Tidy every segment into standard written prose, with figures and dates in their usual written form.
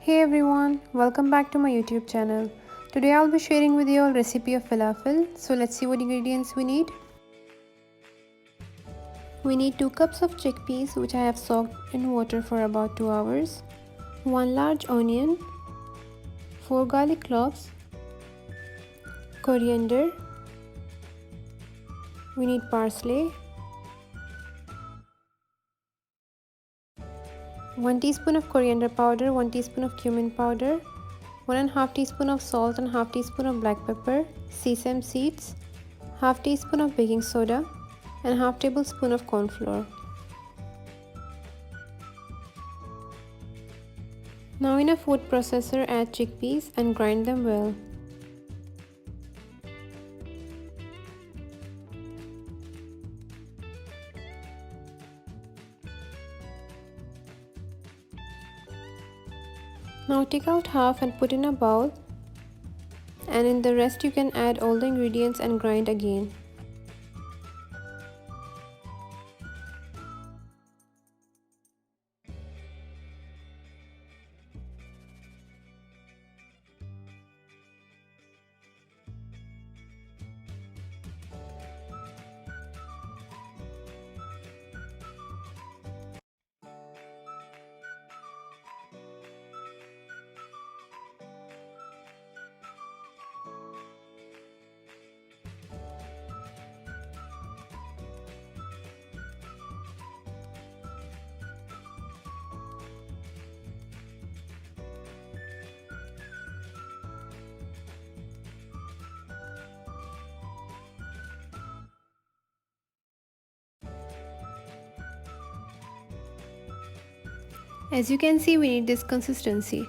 Hey everyone, welcome back to my YouTube channel. Today I'll be sharing with you a recipe of falafel. So let's see what ingredients we need. We need 2 cups of chickpeas which I have soaked in water for about 2 hours, 1 large onion, 4 garlic cloves, coriander, we need parsley, 1 teaspoon of coriander powder, 1 teaspoon of cumin powder, 1.5 teaspoon of salt and half teaspoon of black pepper, sesame seeds, half teaspoon of baking soda and half tablespoon of corn flour. Now in a food processor add chickpeas and grind them well. Now take out half and put in a bowl, and in the rest you can add all the ingredients and grind again. As you can see, we need this consistency.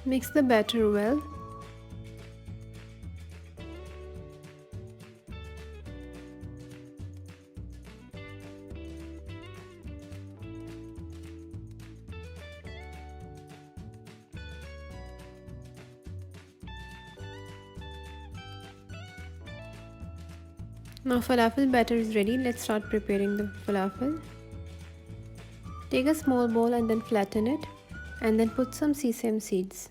Mix the batter well. Now falafel batter is ready. Let's start preparing the falafel. Take a small bowl and then flatten it, and then put some sesame seeds.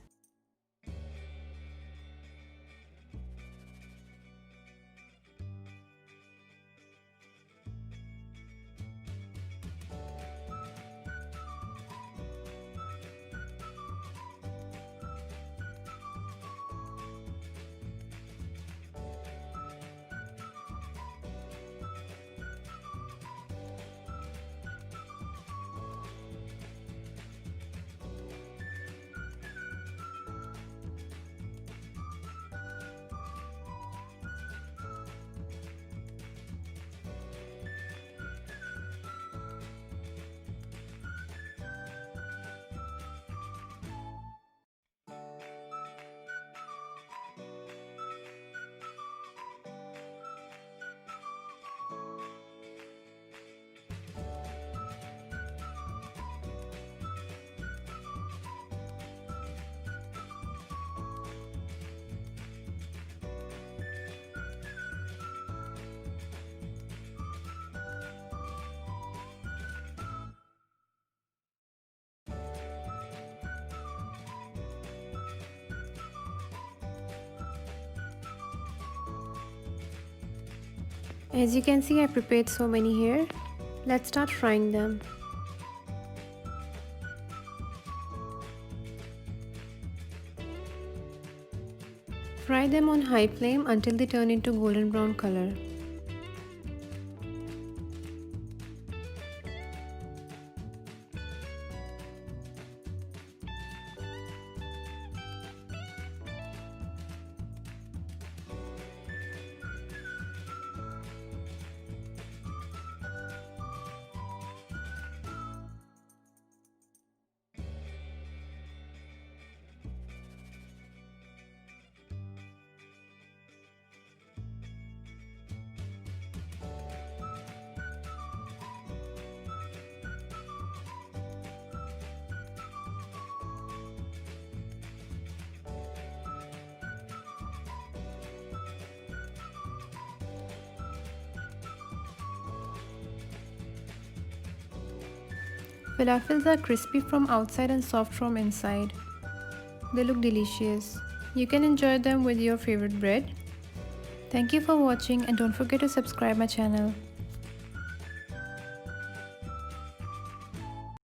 As you can see, I prepared so many here. Let's start frying them. Fry them on high flame until they turn into golden brown color. Falafels are crispy from outside and soft from inside. They look delicious. You can enjoy them with your favorite bread. Thank you for watching and don't forget to subscribe my channel.